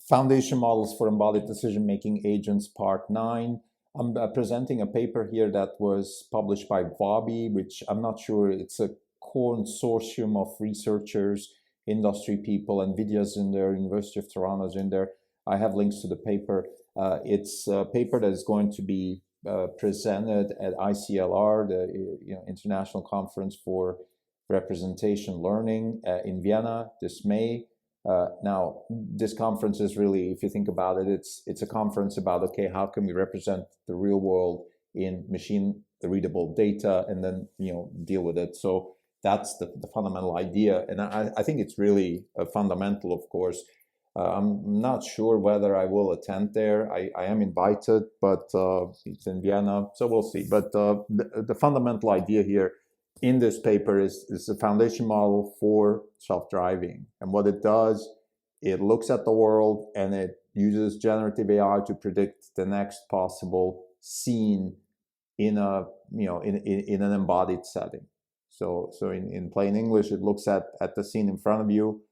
Foundation Models for Embodied Decision-Making Agents, Part 9. I'm presenting a paper here that was published by Waabi, which I'm not sure, it's a consortium of researchers, industry people, NVIDIA's in there, University of Toronto's in there. I have links to the paper. It's a paper that is going to be presented at ICLR, the International Conference for Representation Learning in Vienna this May. Now, this conference is really, if you think about it, it's a conference about, okay, how can we represent the real world in machine-readable data and then, deal with it. So that's the fundamental idea. And I think it's really fundamental, of course. I'm not sure whether I will attend there. I am invited, but it's in Vienna, so we'll see. But the fundamental idea here in this paper is a foundation model for self-driving. And what it does, it looks at the world and it uses generative AI to predict the next possible scene in a in an embodied setting. So in plain English, it looks at the scene in front of you,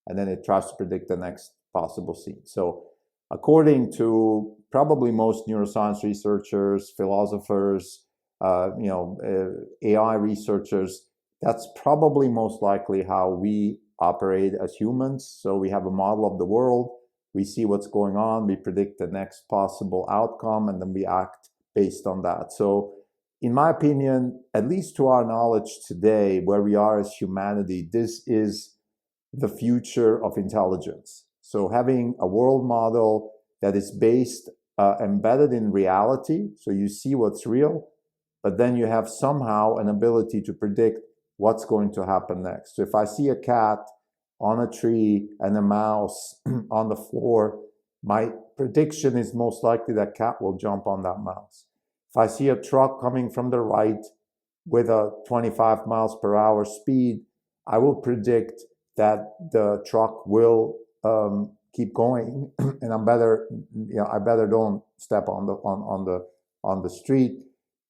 and then it tries to predict the next possible scene. So according to probably most neuroscience researchers, philosophers, AI researchers, that's probably most likely how we operate as humans. So we have a model of the world, we see what's going on, we predict the next possible outcome, and then we act based on that. So in my opinion, at least to our knowledge today, where we are as humanity, this is the future of intelligence. So having a world model that is based, embedded in reality, so you see what's real, but then you have somehow an ability to predict what's going to happen next. So if I see a cat on a tree and a mouse on the floor, my prediction is most likely that cat will jump on that mouse. If I see a truck coming from the right with a 25 miles per hour speed, I will predict that the truck will keep going, and I better don't step on the street.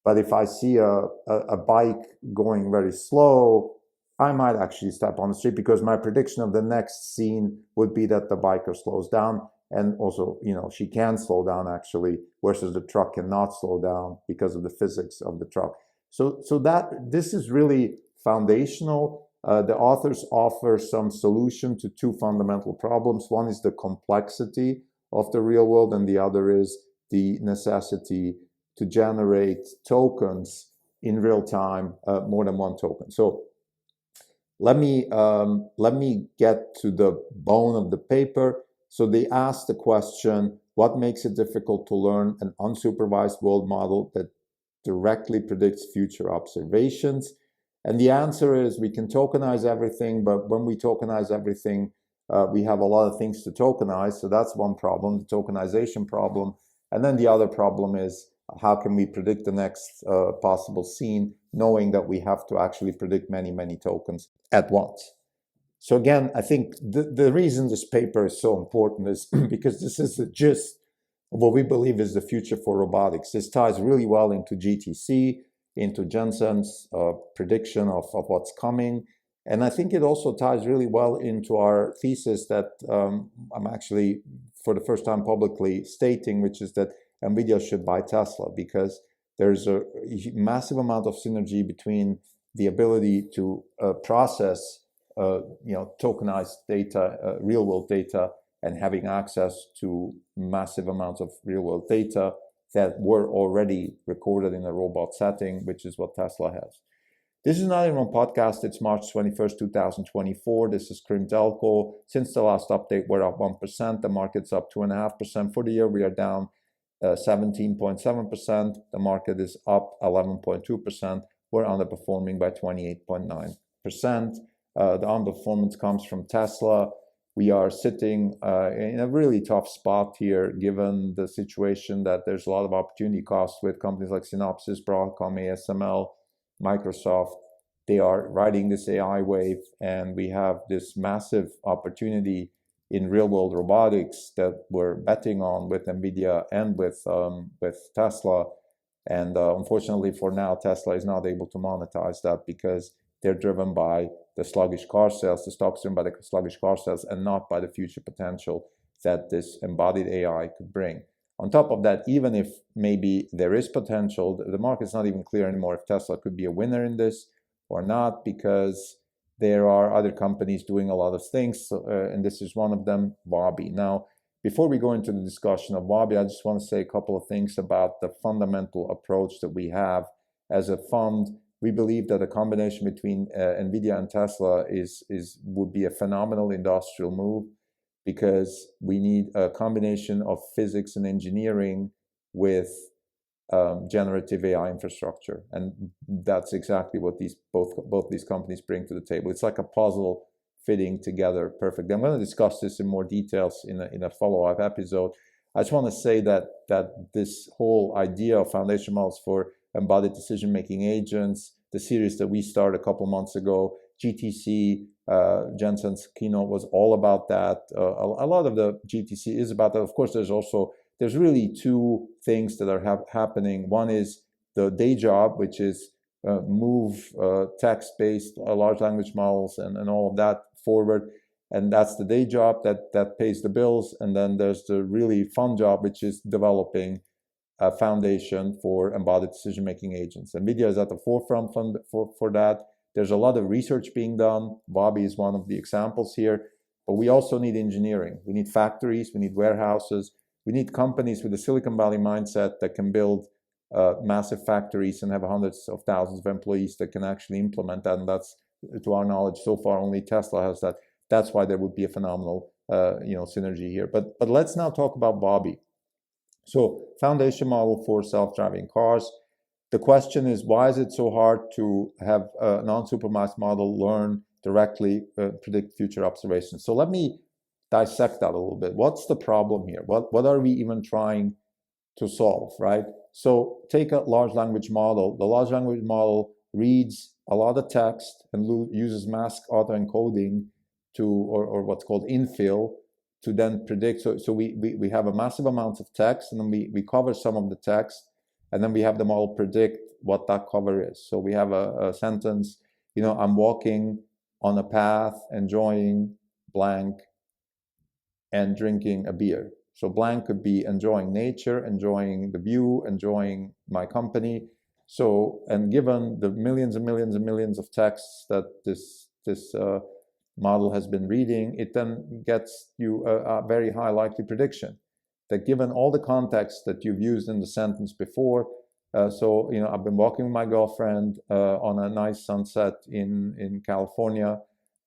But if I see a bike going very slow, I might actually step on the street because my prediction of the next scene would be that the biker slows down. And also, she can slow down actually, versus the truck cannot slow down because of the physics of the truck. So this is really foundational. The authors offer some solution to two fundamental problems. One is the complexity of the real world, and the other is the necessity to generate tokens in real time, more than one token. So let me get to the bone of the paper. So they asked the question, what makes it difficult to learn an unsupervised world model that directly predicts future observations? And the answer is we can tokenize everything, but when we tokenize everything, we have a lot of things to tokenize. So that's one problem, the tokenization problem. And then the other problem is, how can we predict the next possible scene, knowing that we have to actually predict many, many tokens at once? So again, I think the reason this paper is so important is because this is the gist of what we believe is the future for robotics. This ties really well into GTC, into Jensen's prediction of what's coming. And I think it also ties really well into our thesis that I'm actually, for the first time publicly stating, which is that NVIDIA should buy Tesla, because there's a massive amount of synergy between the ability to process tokenized data, real-world data, and having access to massive amounts of real-world data that were already recorded in a robot setting, which is what Tesla has. This is not even on podcast. It's March 21st, 2024. This is Krim Telco. Since the last update, we're up 1%. The market's up 2.5%. For the year, we are down 17.7%. The market is up 11.2%. We're underperforming by 28.9%. The underperformance comes from Tesla. We are sitting in a really tough spot here, given the situation that there's a lot of opportunity costs with companies like Synopsys, Broadcom, ASML, Microsoft. They are riding this AI wave, and we have this massive opportunity in real-world robotics that we're betting on with NVIDIA and with Tesla. And unfortunately for now, Tesla is not able to monetize that because they're driven by the sluggish car sales. The stock's driven by the sluggish car sales and not by the future potential that this embodied AI could bring. On top of that, even if maybe there is potential, the market's not even clear anymore if Tesla could be a winner in this or not, because there are other companies doing a lot of things, and this is one of them, Waabi. Now, before we go into the discussion of Waabi, I just want to say a couple of things about the fundamental approach that we have as a fund. We believe that a combination between NVIDIA and Tesla would be a phenomenal industrial move, because we need a combination of physics and engineering with generative AI infrastructure, and that's exactly what both these companies bring to the table. It's like a puzzle fitting together perfectly. I'm going to discuss this in more details in a follow-up episode. I just want to say that this whole idea of foundation models for embodied decision-making agents, the series that we started a couple months ago, GTC, Jensen's keynote was all about that. A lot of the GTC is about that. Of course, there's really two things that are happening. One is the day job, which is move text-based large language models and all of that forward. And that's the day job that pays the bills. And then there's the really fun job, which is developing a foundation for embodied decision-making agents. NVIDIA is at the forefront for that. There's a lot of research being done. Waabi is one of the examples here. But we also need engineering. We need factories. We need warehouses. We need companies with a Silicon Valley mindset that can build massive factories and have hundreds of thousands of employees that can actually implement that. And that's, to our knowledge, so far only Tesla has that. That's why there would be a phenomenal synergy here. But let's now talk about Waabi. So foundation model for self-driving cars. The question is, why is it so hard to have a non-supervised model learn directly, predict future observations? So let me dissect that a little bit. What's the problem here? What are we even trying to solve, right? So take a large language model. The large language model reads a lot of text and uses mask autoencoding or what's called infill to then predict. So we have a massive amount of text, and then we cover some of the text, and then we have the model predict what that cover is. So we have a sentence, I'm walking on a path, enjoying blank, and drinking a beer. So blank could be enjoying nature, enjoying the view, enjoying my company. So, and given the millions and millions and millions of texts that this model has been reading, it then gets you a very high likely prediction that, given all the context that you've used in the sentence before, I've been walking with my girlfriend on a nice sunset in California,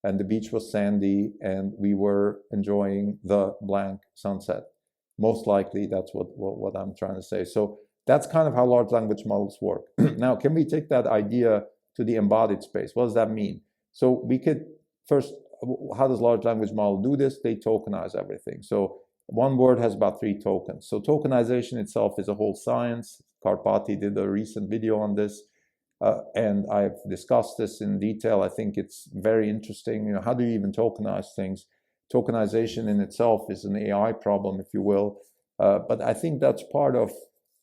and the beach was sandy, and we were enjoying the blank sunset. Most likely, that's what I'm trying to say. So that's kind of how large language models work. Now, can we take that idea to the embodied space? What does that mean? So we could first, how does large language model do this? They tokenize everything. So one word has about 3 tokens. So tokenization itself is a whole science. Karpati did a recent video on this. And I've discussed this in detail. I think it's very interesting. How do you even tokenize things? Tokenization in itself is an AI problem, if you will. But I think that's part of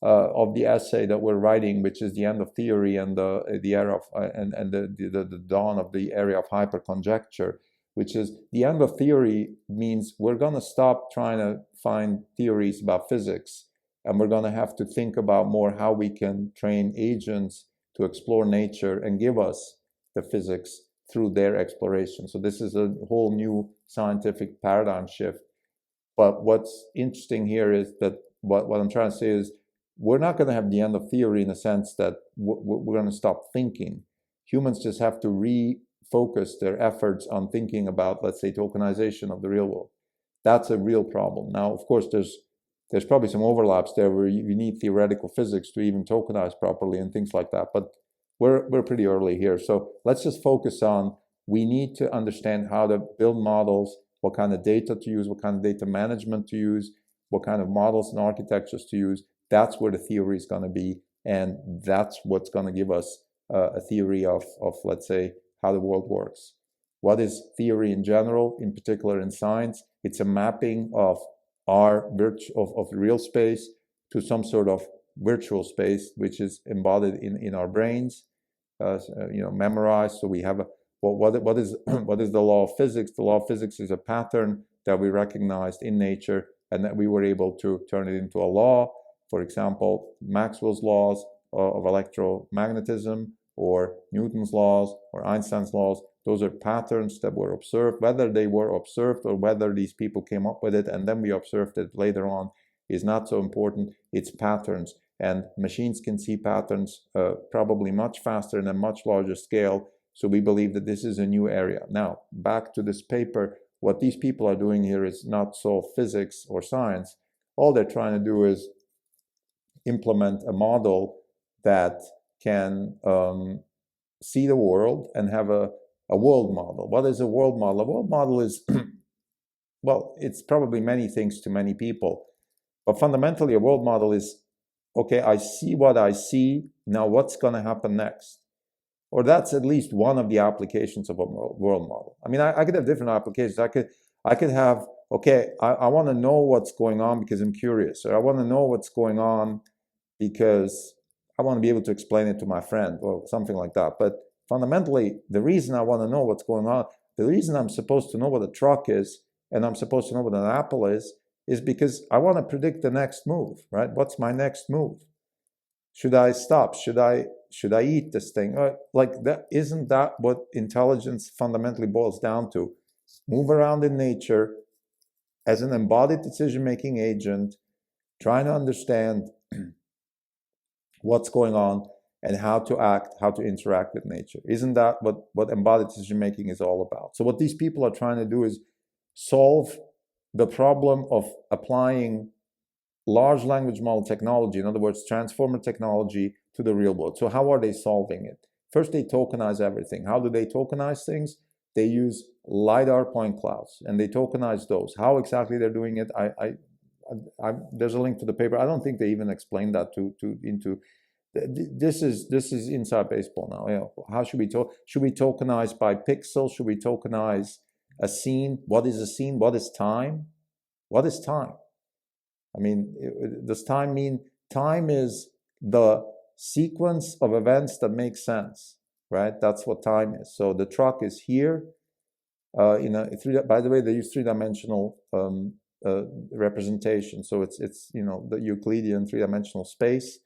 the essay that we're writing, which is the end of theory and the era of the dawn of the area of hyperconjecture, which is the end of theory means we're going to stop trying to find theories about physics, and we're going to have to think about more how we can train agents to explore nature and give us the physics through their exploration. So this is a whole new scientific paradigm shift. But what's interesting here is that what I'm trying to say is we're not going to have the end of theory in the sense that we're going to stop thinking. Humans just have to refocus their efforts on thinking about, let's say, tokenization of the real world. That's a real problem. Now, of course, there's probably some overlaps there where you need theoretical physics to even tokenize properly and things like that. But we're pretty early here. So let's just focus on, we need to understand how to build models, what kind of data to use, what kind of data management to use, what kind of models and architectures to use. That's where the theory is going to be. And that's what's going to give us a theory of, let's say, how the world works. What is theory in general, in particular in science? It's a mapping of our real space to some sort of virtual space, which is embodied in our brains, memorized. So we have what is what is the law of physics? The law of physics is a pattern that we recognized in nature and that we were able to turn it into a law. For example, Maxwell's laws of electromagnetism, or Newton's laws, or Einstein's laws. Those are patterns that were observed. Whether they were observed or whether these people came up with it and then we observed it later on is not so important. It's patterns, and machines can see patterns probably much faster and a much larger scale. So we believe that this is a new area. Now, back to this paper, what these people are doing here is not solve physics or science. All they're trying to do is implement a model that can see the world and have a world model. What is a world model? A world model is, well, it's probably many things to many people. But fundamentally, a world model is, okay, I see what I see. Now what's going to happen next? Or that's at least one of the applications of a world model. I mean, I could have different applications. I could have, okay, I want to know what's going on because I'm curious, or I want to know what's going on because I want to be able to explain it to my friend or something like that. But fundamentally, the reason I want to know what's going on, the reason I'm supposed to know what a truck is and I'm supposed to know what an apple is because I want to predict the next move, right? What's my next move? Should I stop? Should I eat this thing? Like that, isn't that what intelligence fundamentally boils down to? Move around in nature as an embodied decision-making agent, trying to understand what's going on and how to act, how to interact with nature. Isn't that what embodied decision-making is all about? So what these people are trying to do is solve the problem of applying large language model technology, in other words, transformer technology, to the real world. So how are they solving it? First, they tokenize everything. How do they tokenize things? They use Lidar point clouds, and they tokenize those. How exactly they're doing it, there's a link to the paper. I don't think they even explained that into. This is inside baseball now. You know, how should we tokenize by pixel? Should we tokenize a scene? What is a scene? What is time? What is time? I mean, does time mean time is the sequence of events that make sense, right? That's what time is. So the truck is here. By the way, they use three-dimensional representation. So it's the Euclidean three-dimensional space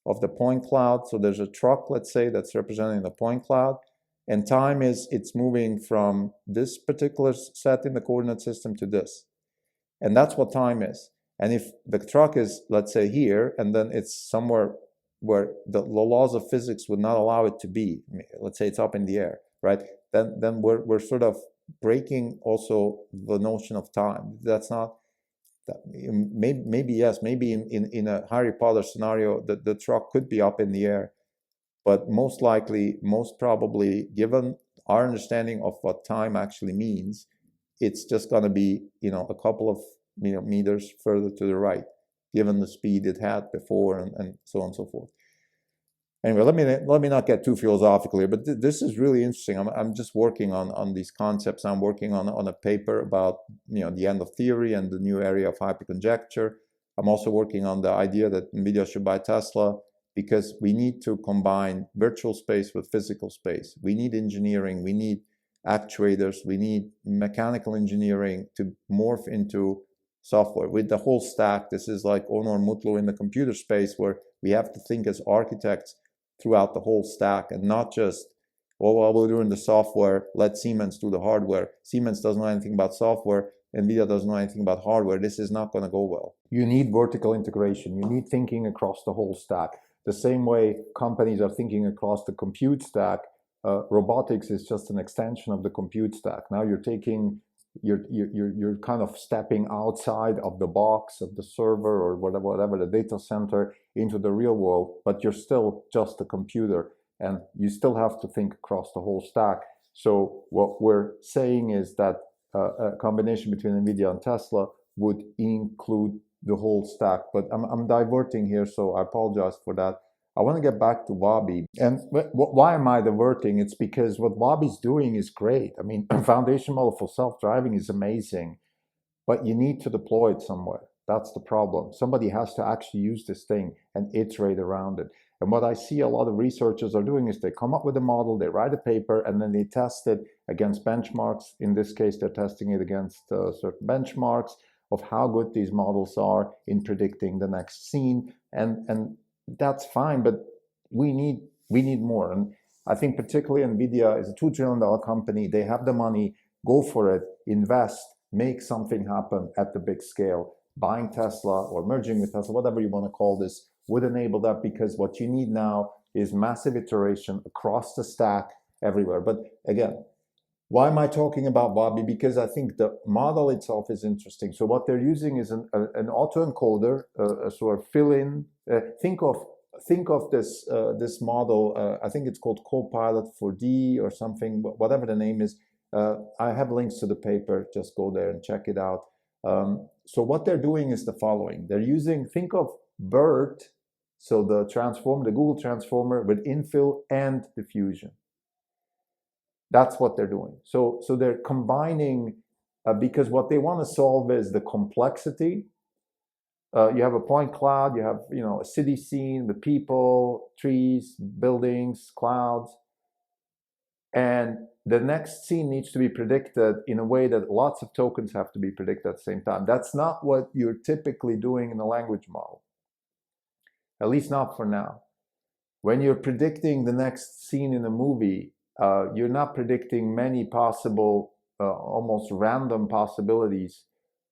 of the point cloud. So there's a truck, let's say, that's representing the point cloud, and time is it's moving from this particular set in the coordinate system to this, and that's what time is. And if the truck is, let's say, here, and then it's somewhere where the laws of physics would not allow it to be, let's say it's up in the air, right? Then we're sort of breaking also the notion of time. That's not, maybe yes, maybe in a Harry Potter scenario, the truck could be up in the air, but most likely, most probably, given our understanding of what time actually means, it's just going to be, a couple of meters further to the right, given the speed it had before, and so on and so forth. Anyway, let me not get too philosophical here, but this is really interesting. I'm just working on these concepts. I'm working on a paper about the end of theory and the new area of hyperconjecture. I'm also working on the idea that NVIDIA should buy Tesla, because we need to combine virtual space with physical space. We need engineering, we need actuators, we need mechanical engineering to morph into software. With the whole stack, this is like Onur Mutlu in the computer space, where we have to think as architects throughout the whole stack, and not just, well, we're doing the software, let Siemens do the hardware. Siemens doesn't know anything about software, NVIDIA doesn't know anything about hardware. This is not going to go well. You need vertical integration. You need thinking across the whole stack. The same way companies are thinking across the compute stack, robotics is just an extension of the compute stack. Now you're kind of stepping outside of the box of the server or whatever the data center into the real world, but you're still just a computer, and you still have to think across the whole stack. So what we're saying is that a combination between NVIDIA and Tesla would include the whole stack. But I'm diverting here, so I apologize for that. I want to get back to Waabi. And why am I diverting? It's because what Waabi's doing is great. I mean, foundation model for self-driving is amazing, but you need to deploy it somewhere. That's the problem. Somebody has to actually use this thing and iterate around it. And what I see a lot of researchers are doing is they come up with a model, they write a paper, and then they test it, against benchmarks. In this case, they're testing it against certain benchmarks of how good these models are in predicting the next scene, and that's fine, but we need more. And I think particularly NVIDIA is a $2 trillion company. They have the money, go for it, invest, make something happen at the big scale. Buying Tesla or merging with Tesla, whatever you want to call this, would enable that, because what you need now is massive iteration across the stack everywhere. But again, why am I talking about Waabi? Because I think the model itself is interesting. So what they're using is an autoencoder, a sort of fill-in. Think of this model. I think it's called Copilot for D or something, whatever the name is. I have links to the paper. Just go there and check it out. So what they're doing is the following. They're using, think of BERT, so the Google transformer with infill and diffusion. That's what they're doing. So they're combining, because what they want to solve is the complexity. You have a point cloud, you have a city scene with people, trees, buildings, clouds, and the next scene needs to be predicted in a way that lots of tokens have to be predicted at the same time. That's not what you're typically doing in a language model, at least not for now. When you're predicting the next scene in a movie, you're not predicting many possible, almost random possibilities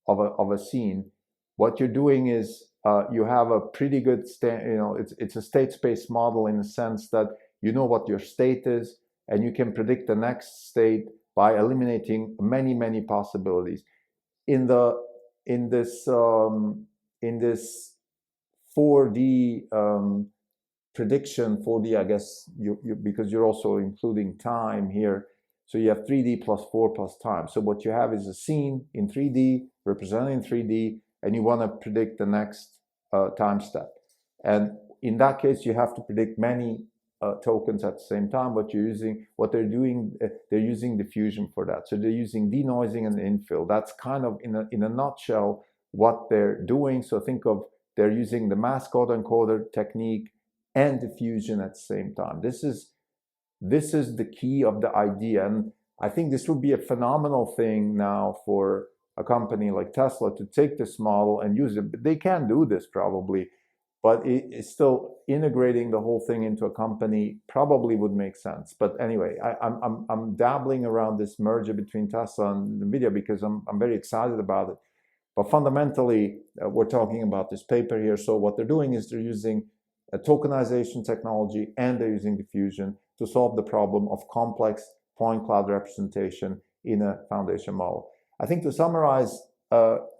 of a scene. What you're doing is you have a pretty good, it's a state space model in the sense that you know what your state is, and you can predict the next state by eliminating many possibilities. In this 4D prediction, 4D, I guess, because you're also including time here. So you have 3D plus 4 plus time. So what you have is a scene in 3D, represented in 3D, and you want to predict the next time step. And in that case, you have to predict many tokens at the same time. What they're doing, they're using diffusion for that. So they're using denoising and infill. That's kind of in a nutshell what they're doing. So think of, they're using the mask autoencoder technique and diffusion at the same time. This is the key of the idea, and I think this would be a phenomenal thing now for a company like Tesla to take this model and use it. They can do this probably, but it's still integrating the whole thing into a company probably would make sense. But anyway, I'm dabbling around this merger between Tesla and NVIDIA because I'm very excited about it. But fundamentally, we're talking about this paper here. So what they're doing is they're using a tokenization technology and they're using diffusion to solve the problem of complex point cloud representation in a foundation model. I think to summarize,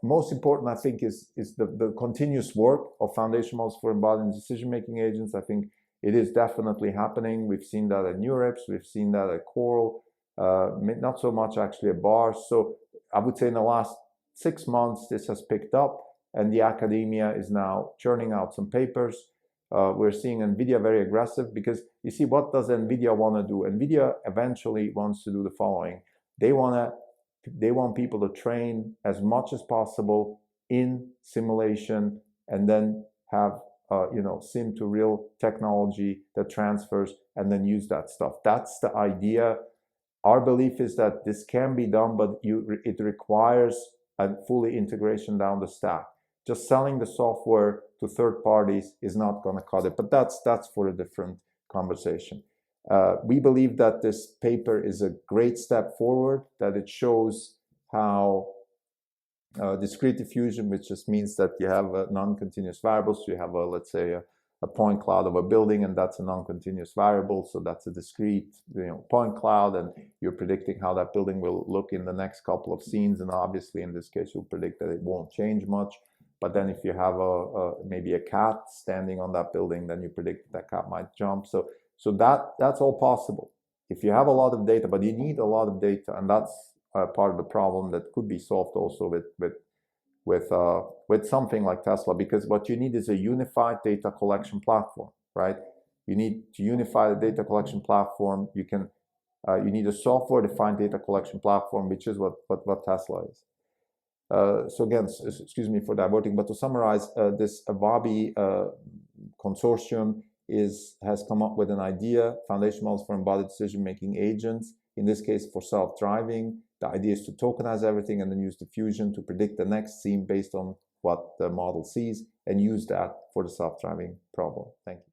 most important, I think, is the continuous work of foundation models for embodied decision-making agents. I think it is definitely happening. We've seen that at NeurIPS, we've seen that at Coral, not so much actually at bars. So I would say in the last 6 months, this has picked up, and the academia is now churning out some papers. We're seeing NVIDIA very aggressive because you see, what does NVIDIA want to do? NVIDIA eventually wants to do the following. They want people to train as much as possible in simulation and then have sim to real technology that transfers and then use that stuff. That's the idea. Our belief is that this can be done, but it requires a fully integration down the stack. Just selling the software to third parties is not going to cut it, but that's for a different conversation. We believe that this paper is a great step forward, that it shows how discrete diffusion, which just means that you have a non-continuous variable, so you have let's say a point cloud of a building, and that's a non-continuous variable, so that's a discrete point cloud, and you're predicting how that building will look in the next couple of scenes, and obviously in this case you'll predict that it won't change much. But then if you have maybe a cat standing on that building, then you predict that cat might jump. So that's all possible if you have a lot of data, but you need a lot of data, and that's part of the problem that could be solved also with something like Tesla, because what you need is a unified data collection platform, right? You need to unify the data collection platform. You need a software-defined data collection platform, which is what Tesla is. So again, excuse me for diverting, but to summarize, this Waabi consortium has come up with an idea, foundation models for embodied decision-making agents. In this case, for self-driving, the idea is to tokenize everything and then use diffusion to predict the next scene based on what the model sees and use that for the self-driving problem. Thank you.